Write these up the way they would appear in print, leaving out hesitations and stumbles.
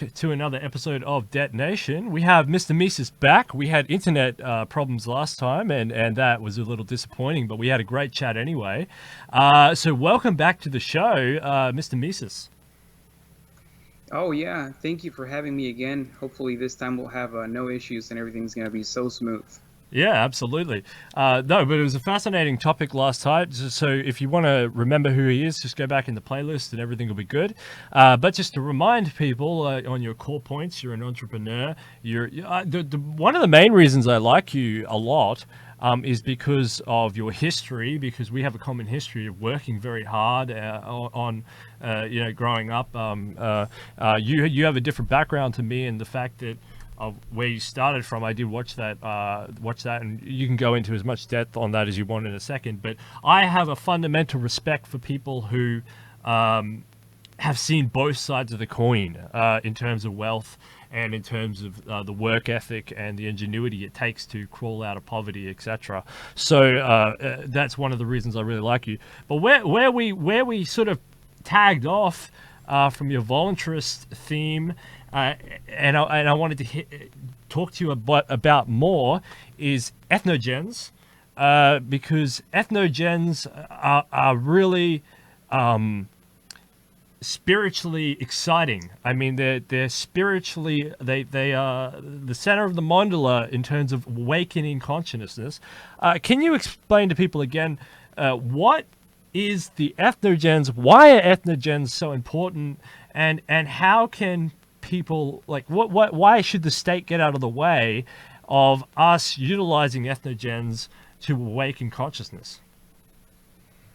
to another episode of Detonation. We have Mr. Mises back. We had internet problems last time, and that was a little disappointing, but we had a great chat anyway. So welcome back to the show, Mr. Mises. Oh yeah, thank you for having me again. Hopefully this time we'll have no issues and everything's gonna be so smooth. Yeah, absolutely. No, but it was a fascinating topic last time. So if you want to remember who he is, just go back in the playlist and everything will be good. But just to remind people on your core points, you're an entrepreneur. One of the main reasons I like you a lot is because of your history, because we have a common history of working very hard on growing up. You have a different background to me, and the fact that of where you started from. I did watch that, and you can go into as much depth on that as you want in a second. But I have a fundamental respect for people who have seen both sides of the coin in terms of wealth and in terms of the work ethic and the ingenuity it takes to crawl out of poverty, etc. So that's one of the reasons I really like you. But where we sort of tagged off from your voluntarist theme. And I wanted to talk to you about more is ethnogens, because ethnogens are really spiritually exciting. I mean, they're spiritually they are the center of the mandala in terms of awakening consciousness. Can you explain to people again what is the ethnogens? Why are ethnogens so important? And how can people why should the state get out of the way of us utilizing ethnogens to awaken consciousness?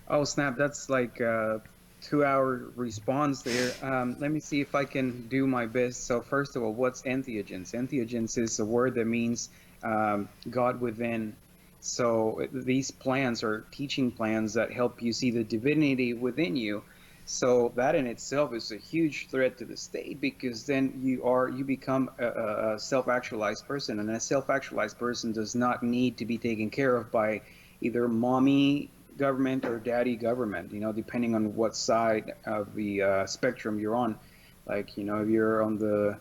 Oh snap, that's like a 2 hour response there. Let me see if I can do my best. So first of all, what's entheogens? Entheogens is a word that means God within. So these plans are teaching plans that help you see the divinity within you. So that in itself is a huge threat to the state, because then you become a self-actualized person, and a self-actualized person does not need to be taken care of by either mommy government or daddy government, depending on what side of the spectrum you're on. Like, if you're on the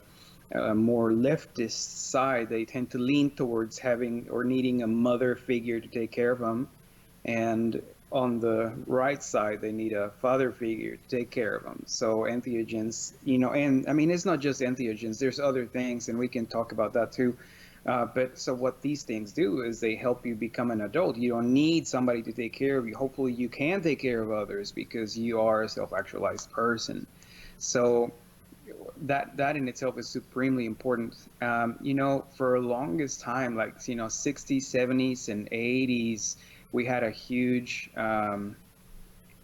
more leftist side, they tend to lean towards having or needing a mother figure to take care of them, and on the right side they need a father figure to take care of them. So entheogens, and I mean, it's not just entheogens, there's other things, and we can talk about that too. But so what these things do is they help you become an adult. You don't need somebody to take care of you. Hopefully you can take care of others because you are a self-actualized person. So that in itself is supremely important. For the longest time, like, 60s, 70s, and 80s, we had a huge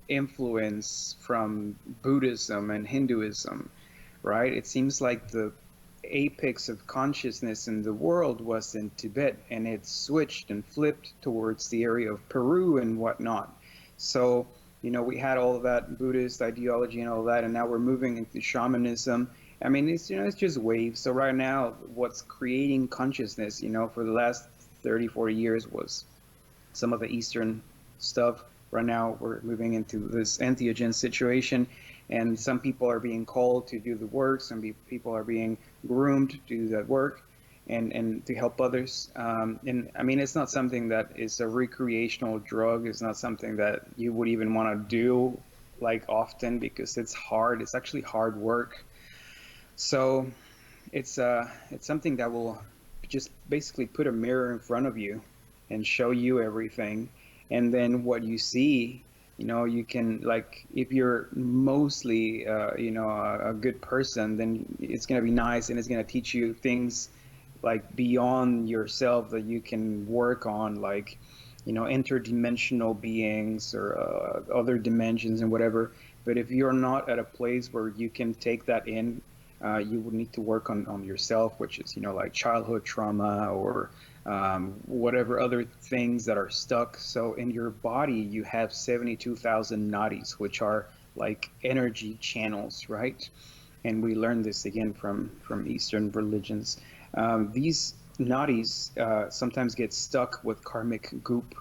influence from Buddhism and Hinduism, right? It seems like the apex of consciousness in the world was in Tibet, and it switched and flipped towards the area of Peru and whatnot. So, we had all of that Buddhist ideology and all that, and now we're moving into shamanism. I mean, it's just waves. So right now, what's creating consciousness, for the last 30, 40 years was some of the Eastern stuff. Right now, we're moving into this entheogen situation, and some people are being called to do the work. Some people are being groomed to do that work and to help others. And I mean, it's not something that is a recreational drug. It's not something that you would even want to do like often, because it's hard. It's actually hard work. So it's something that will just basically put a mirror in front of you and show you everything. And then what you see, you can, like, if you're mostly a good person, then it's going to be nice, and it's going to teach you things like beyond yourself that you can work on, like, interdimensional beings or other dimensions and whatever. But if you're not at a place where you can take that in, you would need to work on yourself, which is, like childhood trauma or whatever other things that are stuck. So in your body, you have 72,000 nadis, which are like energy channels, right? And we learned this again from Eastern religions. These nadis sometimes get stuck with karmic goop,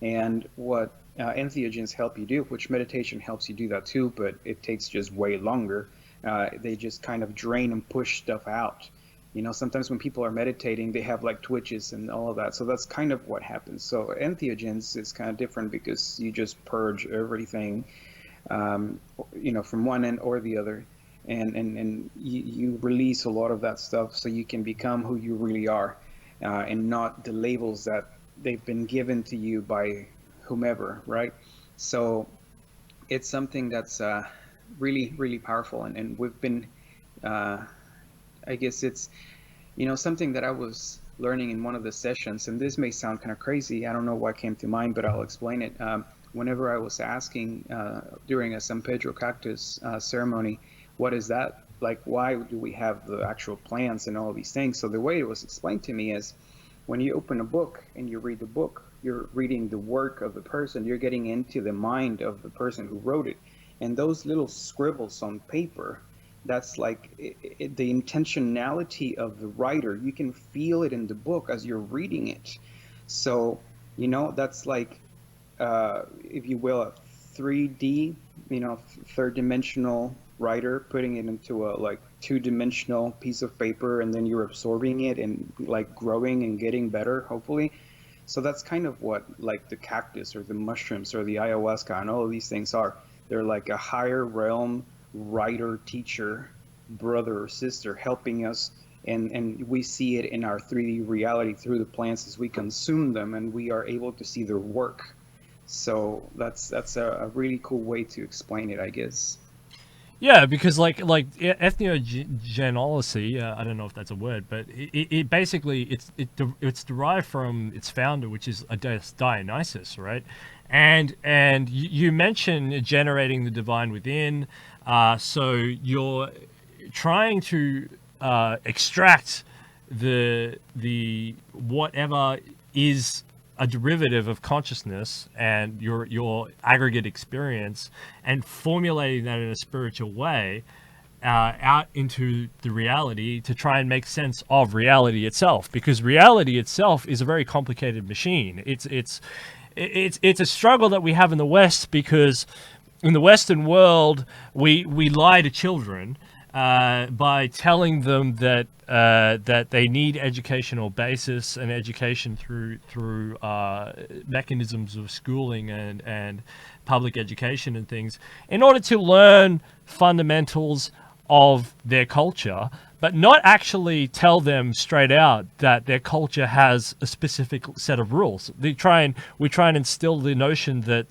and what entheogens help you do, which meditation helps you do that too, but it takes just way longer. They just kind of drain and push stuff out. Sometimes when people are meditating, they have like twitches and all of that. So that's kind of what happens. So entheogens is kind of different because you just purge everything, from one end or the other. And you release a lot of that stuff so you can become who you really are, and not the labels that they've been given to you by whomever, right? So it's something that's really, really powerful. And we've been, I guess it's, something that I was learning in one of the sessions, and this may sound kind of crazy. I don't know what came to mind, but I'll explain it. Whenever I was asking during a San Pedro cactus ceremony, what is that? Like, why do we have the actual plants and all these things? So the way it was explained to me is, when you open a book and you read the book, you're reading the work of the person. You're getting into the mind of the person who wrote it. And those little scribbles on paper, that's like the intentionality of the writer. You can feel it in the book as you're reading it. So, that's like, if you will, a 3D, third dimensional writer putting it into a like two-dimensional piece of paper, and then you're absorbing it and like growing and getting better, hopefully. So that's kind of what like the cactus or the mushrooms or the ayahuasca and all of these things are. They're like a higher realm writer, teacher, brother or sister helping us, and we see it in our 3D reality through the plants as we consume them, and we are able to see their work. So that's a really cool way to explain it, I guess. Yeah, because like ethnogenealogy, I don't know if that's a word, but it basically it's derived from its founder, which is Dionysus, right? And you mentioned generating the divine within, so you're trying to extract the whatever is a derivative of consciousness and your aggregate experience, and formulating that in a spiritual way out into the reality to try and make sense of reality itself, because reality itself is a very complicated machine. It's a struggle that we have in the West, because in the Western world we lie to children by telling them that they need educational basis and education through mechanisms of schooling and public education and things, in order to learn fundamentals of their culture, but not actually tell them straight out that their culture has a specific set of rules. We try and instill the notion that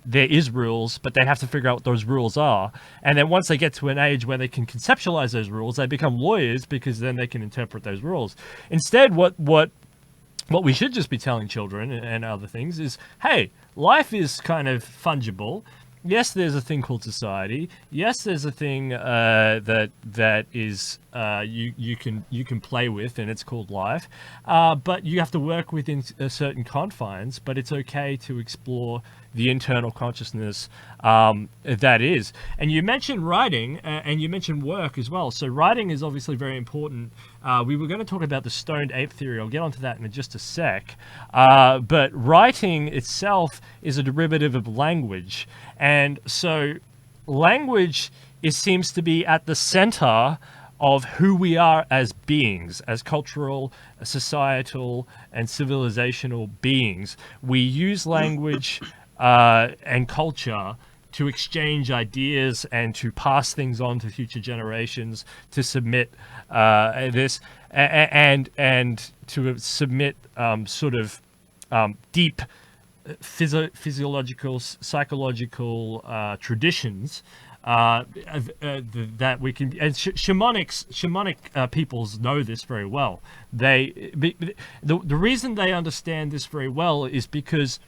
there is rules, but they have to figure out what those rules are. And then once they get to an age where they can conceptualize those rules, they become lawyers, because then they can interpret those rules. Instead, what we should just be telling children and other things is, hey, life is kind of fungible. Yes, there's a thing called society. Yes, there's a thing that is you can play with, and it's called life. But you have to work within certain confines. But it's okay to explore the internal consciousness that is. And you mentioned writing, and you mentioned work as well. So writing is obviously very important. We were going to talk about the stoned ape theory. I'll get onto that in just a sec. But writing itself is a derivative of language. And so language seems to be at the center of who we are as beings, as cultural, societal, and civilizational beings. We use language and culture to exchange ideas and to pass things on to future generations, to submit this and to submit deep physiological, psychological traditions that we can. And shamanic peoples know this very well. The reason they understand this very well is because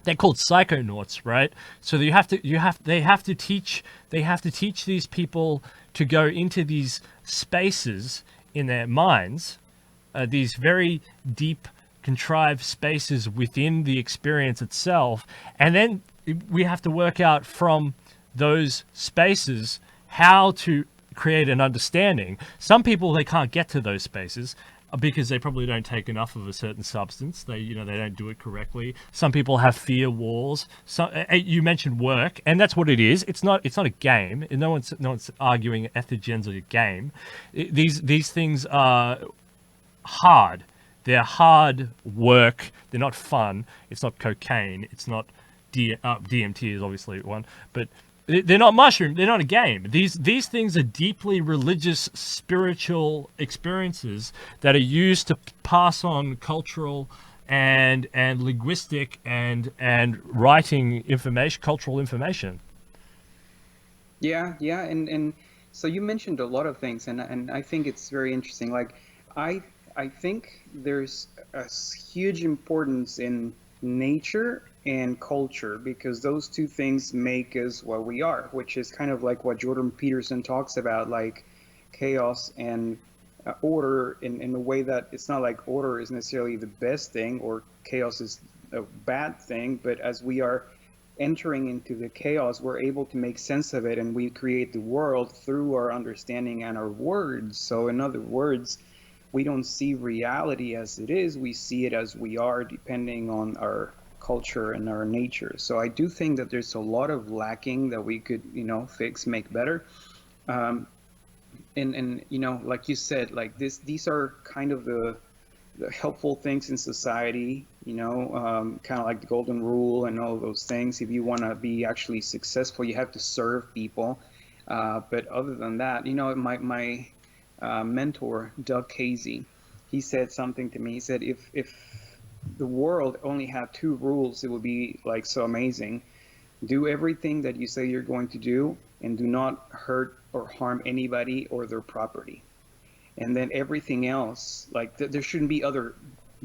they're called psychonauts, right? So they have to teach these people to go into these spaces in their minds, these very deep, contrived spaces within the experience itself, and then we have to work out from those spaces how to create an understanding. Some people, they can't get to those spaces. because they probably don't take enough of a certain substance. They don't do it correctly. Some people have fear walls. You mentioned work, and that's what it is. It's not a game. No one's arguing ethogens are a game. These things are hard. They're hard work. They're not fun. It's not cocaine. It's not DMT is obviously one, but they're not mushroom. They're not a game. These things are deeply religious, spiritual experiences that are used to pass on cultural and linguistic and writing information, cultural information. Yeah, yeah, and so you mentioned a lot of things, and I think it's very interesting. Like, I think there's a huge importance in nature and culture, because those two things make us what we are, which is kind of like what Jordan Peterson talks about, like chaos and order, in a way that it's not like order is necessarily the best thing or chaos is a bad thing, but as we are entering into the chaos, we're able to make sense of it, and we create the world through our understanding and our words. So in other words, we don't see reality as it is, we see it as we are, depending on our culture and our nature. So I do think that there's a lot of lacking that we could, fix, make better. And like you said, like these are kind of the helpful things in society, kind of like the golden rule and all those things. If you want to be actually successful, you have to serve people. But other than that, my mentor, Doug Casey, he said something to me. He said, if the world only had two rules, it would be like so amazing. Do everything that you say you're going to do, and do not hurt or harm anybody or their property. And then everything else, like there shouldn't be other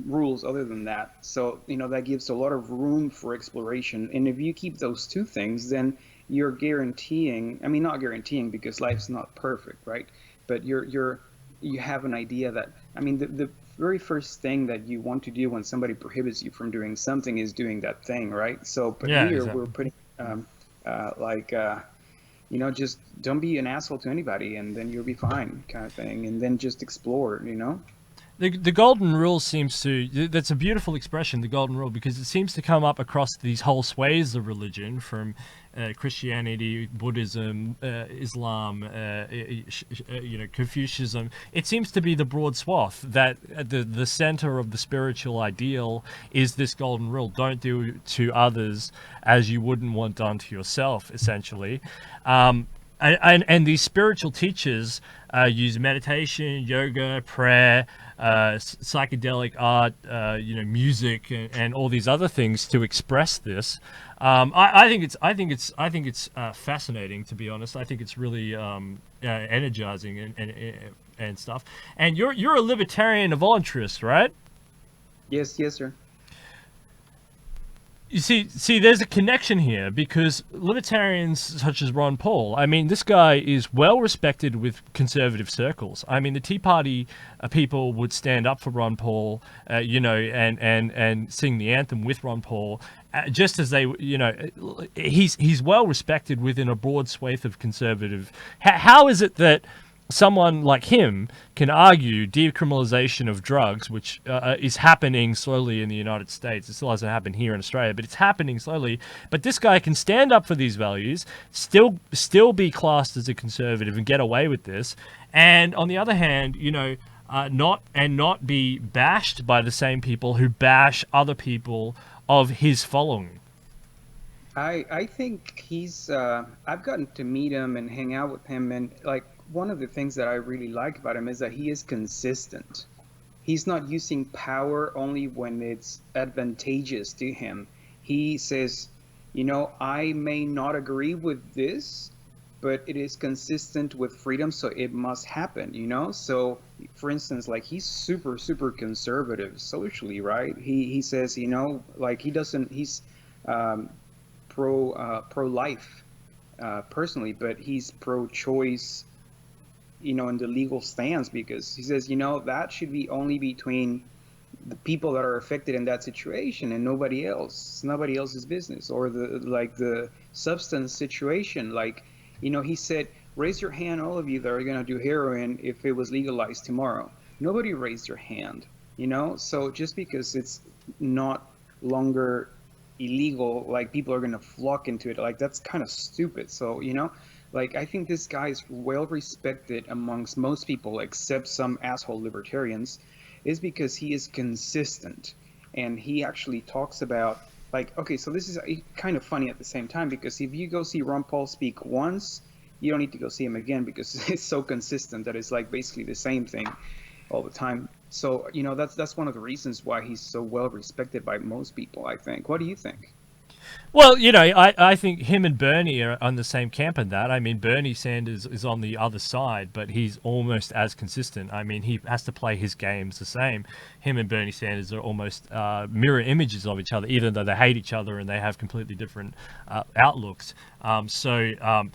rules other than that. So, that gives a lot of room for exploration. And if you keep those two things, then you're guaranteeing, I mean, not guaranteeing because life's not perfect, right? But you have an idea that, I mean, the very first thing that you want to do when somebody prohibits you from doing something is doing that thing, right? So, but Yeah, here exactly. we're putting, just don't be an asshole to anybody, and then you'll be fine, kind of thing. And then just explore, The golden rule seems to, that's a beautiful expression, the golden rule, because it seems to come up across these whole swathes of religion, from Christianity, Buddhism, Islam, Confucianism. It seems to be the broad swath that the center of the spiritual ideal is this golden rule. Don't do to others as you wouldn't want done to yourself, essentially. And these spiritual teachers use meditation, yoga, prayer, psychedelic art, music, and all these other things to express this. I think it's fascinating, to be honest. I think it's really energizing and stuff. And you're a libertarian, a voluntarist, right? Yes, sir. You see, there's a connection here, because libertarians such as Ron Paul, I mean, this guy is well respected with conservative circles. I mean, the Tea Party people would stand up for Ron Paul, and sing the anthem with Ron Paul, just as they, he's well respected within a broad swathe of conservative. How is it that someone like him can argue decriminalization of drugs, which is happening slowly in the United States? It still hasn't happened here in Australia, but it's happening slowly. But this guy can stand up for these values, still be classed as a conservative and get away with this. And on the other hand, not be bashed by the same people who bash other people of his following. I think he's, I've gotten to meet him and hang out with him, and like, one of the things that I really like about him is that he is consistent. He's not using power only when it's advantageous to him. He says, I may not agree with this, but it is consistent with freedom, so it must happen, So, for instance, like, he's super, super conservative socially, right? He says, like, he's pro-life personally, but he's pro-choice, in the legal stance, because he says, that should be only between the people that are affected in that situation and nobody else. It's nobody else's business. Or the substance situation, like, he said, raise your hand, all of you that are going to do heroin, if it was legalized tomorrow. Nobody raised their hand, you know? So just because it's not longer illegal, like people are going to flock into it, like that's kind of stupid. So, you know, like I think this guy is well respected amongst most people, except some asshole libertarians, is because he is consistent. And he actually talks about, like, okay, so this is kind of funny at the same time, because if you go see Ron Paul speak once, you don't need to go see him again, because it's so consistent that it's like basically the same thing all the time. So, you know, that's one of the reasons why he's so well respected by most people, I think. What do you think? Well, you know, I think him and Bernie are on the same camp in that. I mean, Bernie Sanders is on the other side, but he's almost as consistent. I mean, he has to play his games the same. Him and Bernie Sanders are almost mirror images of each other, even though they hate each other and they have completely different outlooks. Although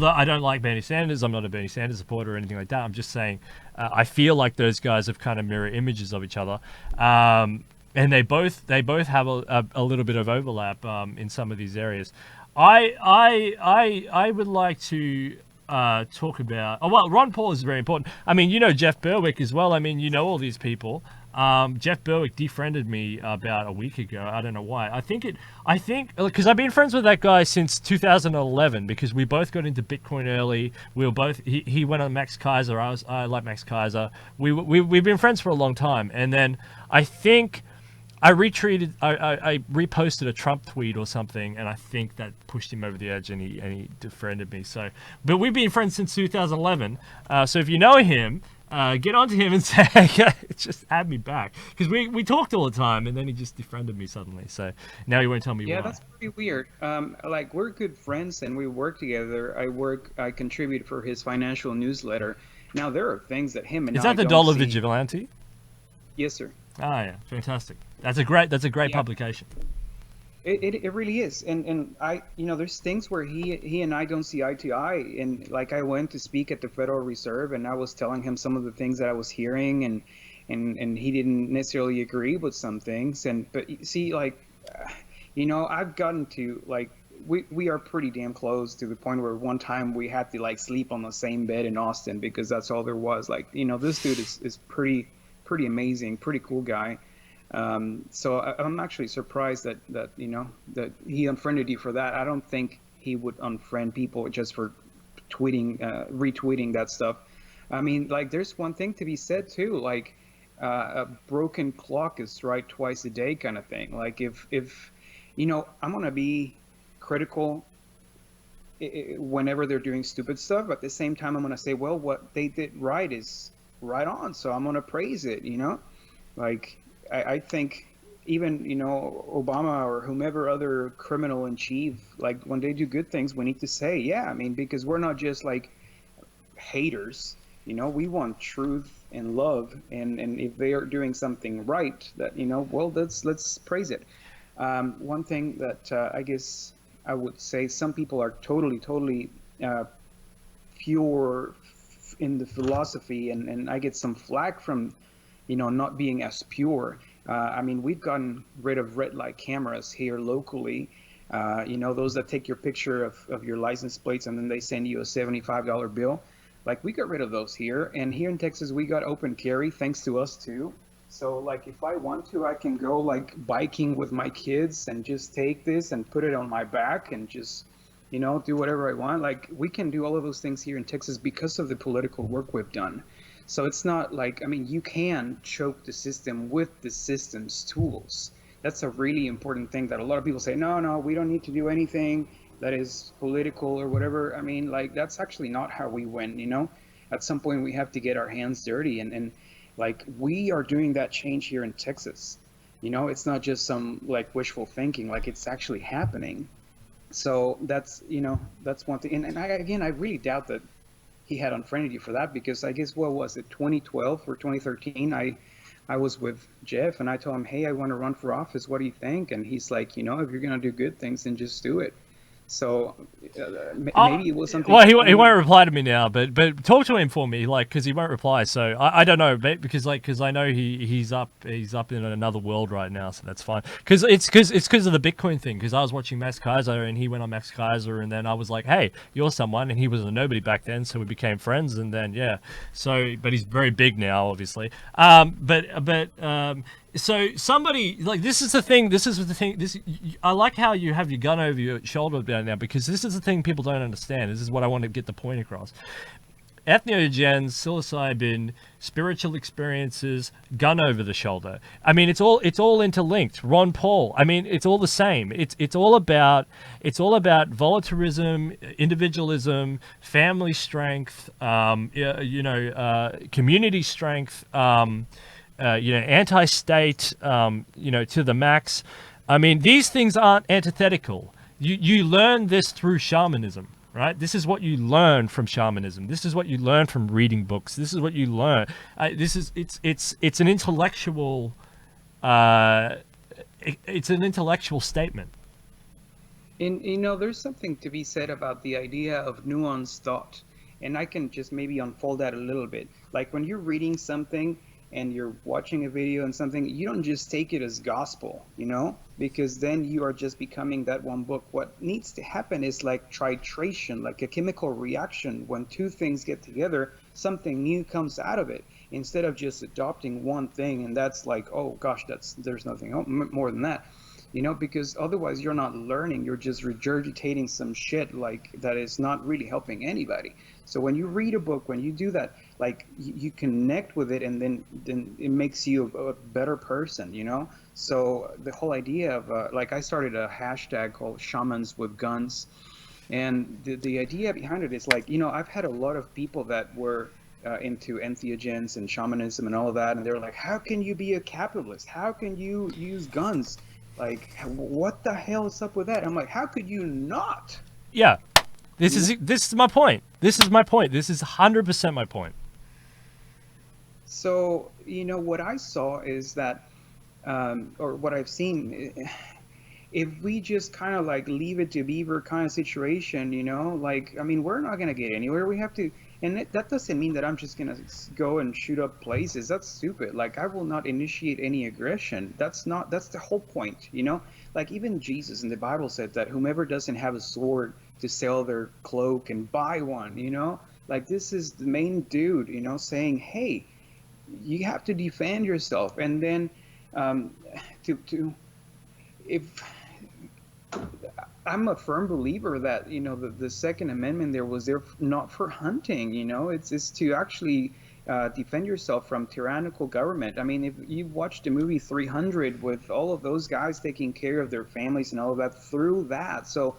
I don't like Bernie Sanders, I'm not a Bernie Sanders supporter or anything like that. I'm just saying I feel like those guys have kind of mirror images of each other. And they both have a little bit of overlap in some of these areas. I would like to talk about. Oh, well, Ron Paul is very important. I mean, you know Jeff Berwick as well. I mean, you know all these people. Jeff Berwick defriended me about a week ago. I don't know why. I think because I've been friends with that guy since 2011, because we both got into Bitcoin early. We were both. He went on Max Kaiser. I like Max Kaiser. We've been friends for a long time, and then I think I retweeted, I reposted a Trump tweet or something, and I think that pushed him over the edge, and he defriended me. So, but we've been friends since 2011. So if you know him, get onto him and say, just add me back, because we talked all the time, and then he just defriended me suddenly. So now he won't tell me why. Yeah, that's pretty weird. Like we're good friends and we work together. I contribute for his financial newsletter. Now there are things that him and Is I that the don't Dollar see. Vigilante? Yes, sir. Ah, yeah, fantastic. That's a great Yeah. publication. It really is, and I, you know, there's things where he and I don't see eye to eye, and like I went to speak at the Federal Reserve, and I was telling him some of the things that I was hearing, and he didn't necessarily agree with some things, but you see, like, you know, I've gotten to like we are pretty damn close to the point where one time we had to like sleep on the same bed in Austin because that's all there was. Like, you know, this dude is pretty amazing, pretty cool guy. So I'm actually surprised that you know that he unfriended you for that. I don't think he would unfriend people just for retweeting that stuff. I mean, like, there's one thing to be said too, like a broken clock is right twice a day kind of thing. Like if you know, I'm gonna be critical whenever they're doing stupid stuff, but at the same time I'm gonna say, well, what they did right is right on, so I'm gonna praise it, you know. Like I think even, you know, Obama or whomever other criminal in chief, like when they do good things, we need to say, yeah, I mean, because we're not just like haters, you know, we want truth and love, and if they are doing something right, that, you know, well, let's praise it. One thing that I guess I would say, some people are totally pure in the philosophy, and I get some flack from, you know, not being as pure. I mean, we've gotten rid of red light cameras here locally. You know, those that take your picture of your license plates and then they send you a $75 bill. Like, we got rid of those here. And here in Texas, we got open carry, thanks to us too. So, like, if I want to, I can go, like, biking with my kids and just take this and put it on my back and just, you know, do whatever I want. Like, we can do all of those things here in Texas because of the political work we've done. So it's not like, I mean, you can choke the system with the system's tools. That's a really important thing that a lot of people say, no, we don't need to do anything that is political or whatever. I mean, like, that's actually not how we win, you know? At some point, we have to get our hands dirty. And like, we are doing that change here in Texas. You know, it's not just some, like, wishful thinking. Like, it's actually happening. So that's, you know, that's one thing. And I really doubt that he had unfriended you for that, because I guess, what was it, 2012 or 2013? I was with Jeff and I told him, hey, I want to run for office. What do you think? And he's like, you know, if you're going to do good things, then just do it. So Oh, maybe it was something. well, he won't reply to me now, but talk to him for me, like, because he won't reply. So I don't know, because I know he's up in another world right now, so that's fine. Because it's of the Bitcoin thing. Because I was watching Max Kaiser and he went on Max Kaiser, and then I was like, hey, you're someone, and he was a nobody back then, so we became friends, and then yeah, so but he's very big now, obviously. So somebody, like, this is the thing. I like how you have your gun over your shoulder down now, because this is the thing people don't understand. This is what I want to get the point across. Entheogens, psilocybin, spiritual experiences, gun over the shoulder. I mean, it's all interlinked. Ron Paul. I mean, it's all the same. It's all about voluntarism, individualism, family strength, community strength. Anti-state, to the max. I mean, these things aren't antithetical. You learn this through shamanism, right? This is what you learn from shamanism. This is what you learn from reading books. This is what you learn. It's an intellectual, it's an intellectual statement. And there's something to be said about the idea of nuanced thought, and I can just maybe unfold that a little bit. Like when you're reading something and you're watching a video and something, you don't just take it as gospel, because then you are just becoming that one book. What needs to happen is like titration, like a chemical reaction. When two things get together, something new comes out of it, instead of just adopting one thing and that's like, oh gosh, there's nothing more than that, because otherwise you're not learning, you're just regurgitating some shit like that is not really helping anybody. So when you read a book, when you do that, like you connect with it, and then it makes you a better person, So the whole idea of like, I started a hashtag called Shamans with Guns, and the idea behind it is like, I've had a lot of people that were into entheogens and shamanism and all of that, and they're like, how can you be a capitalist? How can you use guns? Like, what the hell is up with that? I'm like, how could you not? Yeah. This is my point. This is 100% my point. So, what I saw is that, or what I've seen, if we just kind of like leave it to beaver kind of situation, like, I mean, we're not going to get anywhere. We have to, and that doesn't mean that I'm just going to go and shoot up places. That's stupid. Like, I will not initiate any aggression. That's the whole point, Like, even Jesus in the Bible said that whomever doesn't have a sword to sell their cloak and buy one, Like, this is the main dude, saying, hey, you have to defend yourself. And then if I'm a firm believer that, the Second Amendment there was there not for hunting, it's to actually defend yourself from tyrannical government. I mean, if you watched the movie 300 with all of those guys taking care of their families and all of that through that. So,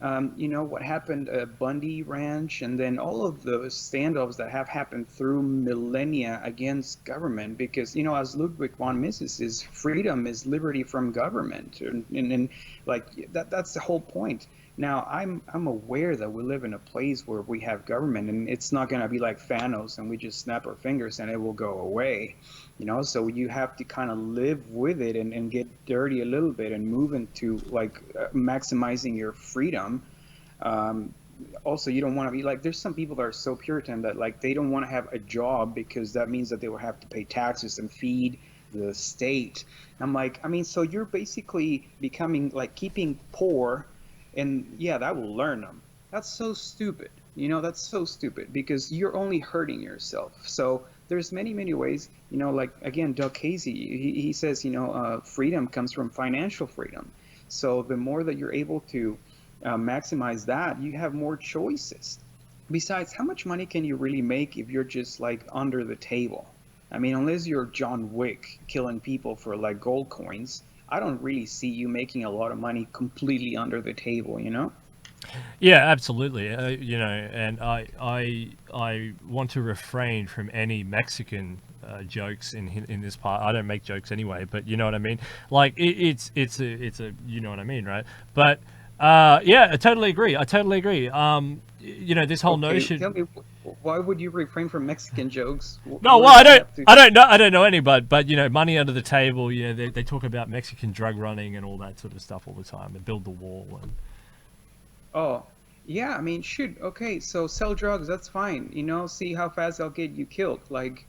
what happened at Bundy Ranch, and then all of those standoffs that have happened through millennia against government, because, as Ludwig von Mises is, freedom is liberty from government. And like, that's the whole point. Now, I'm aware that we live in a place where we have government, and it's not going to be like Thanos and we just snap our fingers and it will go away, so you have to kind of live with it and get dirty a little bit and move into like maximizing your freedom. Also, you don't want to be like, there's some people that are so Puritan that like they don't want to have a job because that means that they will have to pay taxes and feed the state. I'm like, I mean, so you're basically becoming like keeping poor. And yeah, that will learn them. That's so stupid. That's so stupid, because you're only hurting yourself. So there's many, many ways, like, again, Doug Casey, he says, freedom comes from financial freedom. So the more that you're able to maximize that, you have more choices. Besides, how much money can you really make if you're just like under the table? I mean, unless you're John Wick killing people for like gold coins, I don't really see you making a lot of money completely under the table, Yeah, absolutely. And I want to refrain from any Mexican jokes in this part. I don't make jokes anyway, but you know what I mean. Like it's a you know what I mean, right? But yeah, I totally agree. This whole notion. Tell me, why would you refrain from Mexican jokes? No, well, I don't know any, but money under the table. They talk about Mexican drug running and all that sort of stuff all the time, and build the wall. And Oh, yeah. I mean, shoot. Okay, so sell drugs. That's fine. See how fast I'll get you killed. Like,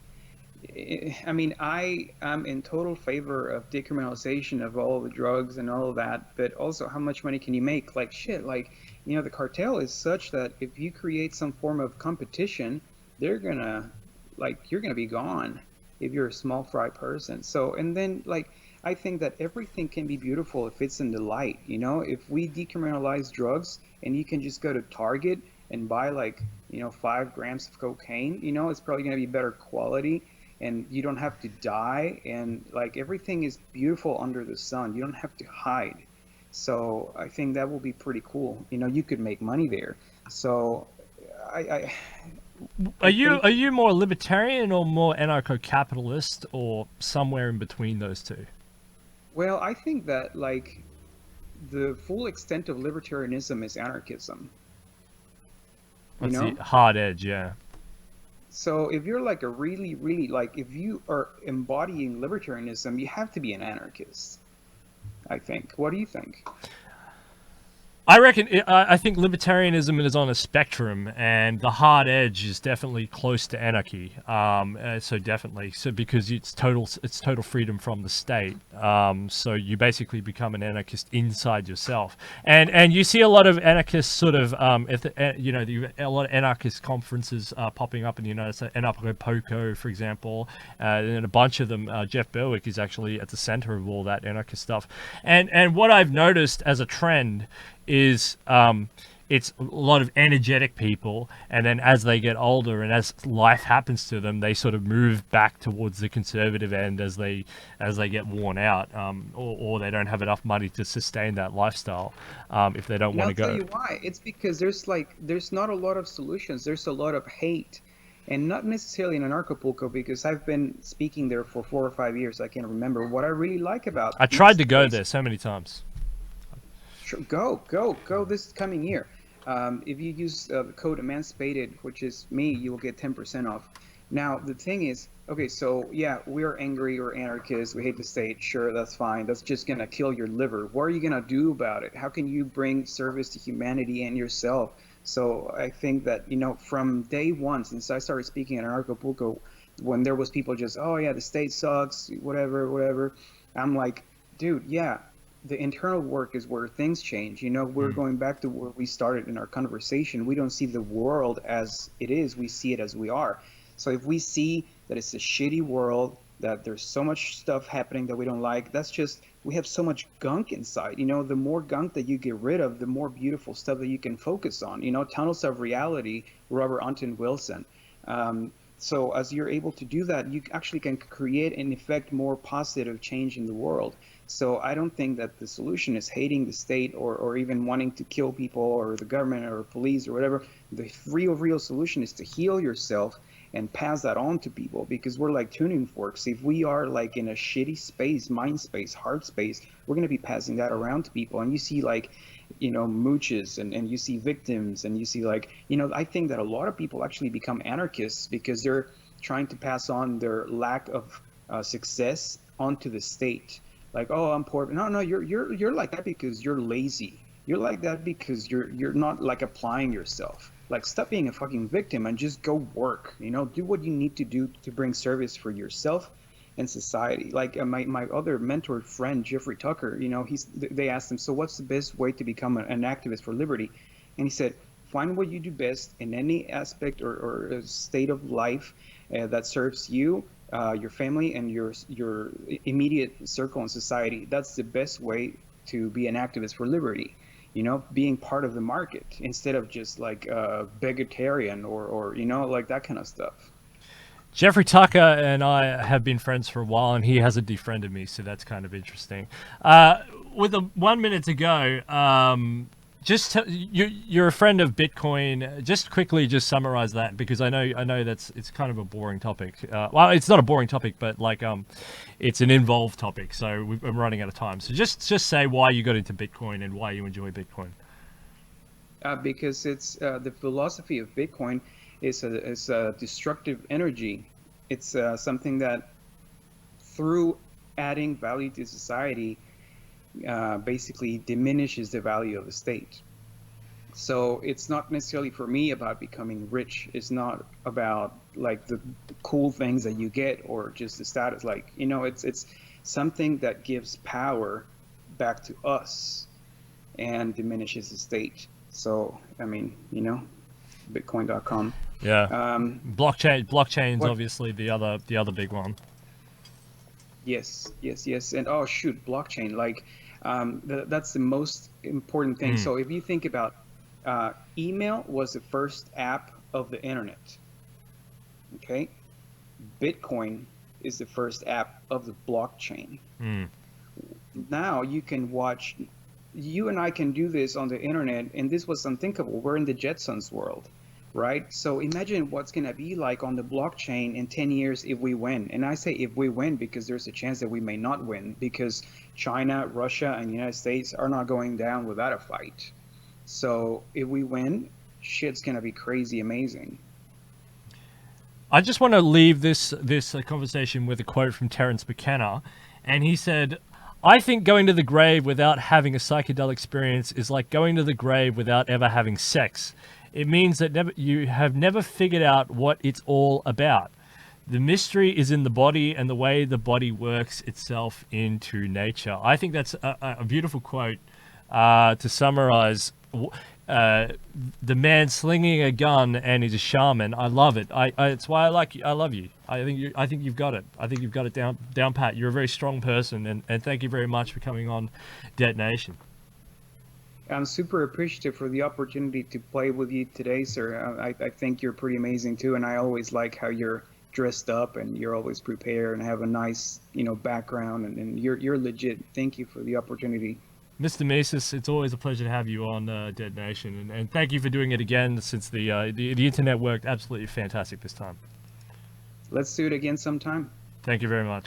I mean, I am in total favor of decriminalization of all the drugs and all of that, but also how much money can you make? Like, shit. Like, the cartel is such that if you create some form of competition, they're gonna, you're gonna be gone if you're a small fry person. So, and then, I think that everything can be beautiful if it's in the light. If we decriminalize drugs and you can just go to Target and buy 5 grams of cocaine, it's probably going to be better quality and you don't have to die, and everything is beautiful under the sun. You don't have to hide. So I think that will be pretty cool. You could make money there. So I I, Are I you think, are you more libertarian or more anarcho-capitalist or somewhere in between those two? well, I think that the full extent of libertarianism is anarchism, you What's the know? hard edge? Yeah. So if you're like a really, really if you are embodying libertarianism, you have to be an anarchist, I think. What do you think? I reckon. I think libertarianism is on a spectrum, and the hard edge is definitely close to anarchy. So definitely, so because it's total freedom from the state. So you basically become an anarchist inside yourself, and you see a lot of anarchists sort of, a lot of anarchist conferences popping up in the United States. Anarcho-Poco, for example, and a bunch of them. Jeff Berwick is actually at the center of all that anarchist stuff, and what I've noticed as a trend is it's a lot of energetic people, and then as they get older and as life happens to them, they sort of move back towards the conservative end as they get worn out, or they don't have enough money to sustain that lifestyle, if they don't And want I'll to tell go. you why. It's because there's not a lot of solutions. There's a lot of hate. And not necessarily in Anarchapulco, because I've been speaking there for 4 or 5 years. I can't remember. What I really like I about tried these to go places. there so many times. Sure, go this coming year. If you use the code emancipated, which is me, you will get 10% off. Now, the thing is, okay, so yeah, we're angry, we're anarchists, we hate the state. Sure, that's fine. That's just gonna kill your liver. What are you gonna do about it? How can you bring service to humanity and yourself? So I think that, from day one, since I started speaking at Anarchapulco, when there was people just, oh yeah, the state sucks, whatever, whatever. I'm like, dude, yeah, the internal work is where things change. We're Mm. going back to where we started in our conversation. We don't see the world as it is, we see it as we are. So if we see that it's a shitty world, that there's so much stuff happening that we don't like, that's just, we have so much gunk inside. The more gunk that you get rid of, the more beautiful stuff that you can focus on. Tunnels of reality, Robert Anton Wilson. So as you're able to do that, you actually can create and effect more positive change in the world. So I don't think that the solution is hating the state, or even wanting to kill people or the government or police or whatever. The real solution is to heal yourself and pass that on to people, because we're like tuning forks. If we are like in a shitty space, mind space, heart space, we're going to be passing that around to people. And you see mooches, and you see victims, and you see I think that a lot of people actually become anarchists because they're trying to pass on their lack of success onto the state. Like, oh, I'm poor. No, no, you're like that because you're lazy. You're like that because you're not applying yourself. Like, stop being a fucking victim and just go work. Do what you need to do to bring service for yourself and society. Like, my other mentor friend, Jeffrey Tucker, they asked him, so what's the best way to become an activist for liberty? And he said, find what you do best in any aspect or state of life that serves you, your family, and your immediate circle in society. That's the best way to be an activist for liberty. Being part of the market instead of just like a vegetarian, or like that kind of stuff. Jeffrey Tucker and I have been friends for a while, and he hasn't defriended me, so that's kind of interesting. With 1 minute to go, you're a friend of Bitcoin. Just quickly, just summarize that, because I know it's kind of a boring topic. Well, it's not a boring topic, but it's an involved topic. So I'm running out of time. So just say why you got into Bitcoin and why you enjoy Bitcoin. Because it's the philosophy of Bitcoin is a destructive energy. It's something that, through adding value to society, basically diminishes the value of the state. So it's not necessarily for me about becoming rich. It's not about like the cool things that you get or just the status. Like, you know, it's something that gives power back to us and diminishes the state. So, I mean, you know, Bitcoin.com. Yeah. Blockchain's What? obviously the other big one. Yes, yes, yes. And oh shoot, blockchain. Like, that's the most important thing. So if you think about email was the first app of the internet. Okay, Bitcoin is the first app of the blockchain. Now you can watch. You and I can do this on the internet, and this was unthinkable. We're in the Jetsons world, right? So imagine what's going to be like on the blockchain in 10 years if we win. And I say if we win because there's a chance that we may not win, because China, Russia, and the United States are not going down without a fight. So if we win, shit's going to be crazy amazing. I just want to leave this conversation with a quote from Terence McKenna, and he said, "I think going to the grave without having a psychedelic experience is like going to the grave without ever having sex. It means that you have never figured out what it's all about. The mystery is in the body and the way the body works itself into nature." I think that's a beautiful quote to summarize the man slinging a gun and he's a shaman. I love it. It's why I like you. I love you. I think you've got it. I think you've got it down pat. You're a very strong person, and thank you very much for coming on Detonation. I'm super appreciative for the opportunity to play with you today, sir. I think you're pretty amazing too, and I always like how you're dressed up and you're always prepared and have a nice, you know, background, and you're legit. Thank you for the opportunity. Mr. Mises, it's always a pleasure to have you on Detonation, and thank you for doing it again since the internet worked absolutely fantastic this time. Let's do it again sometime. Thank you very much.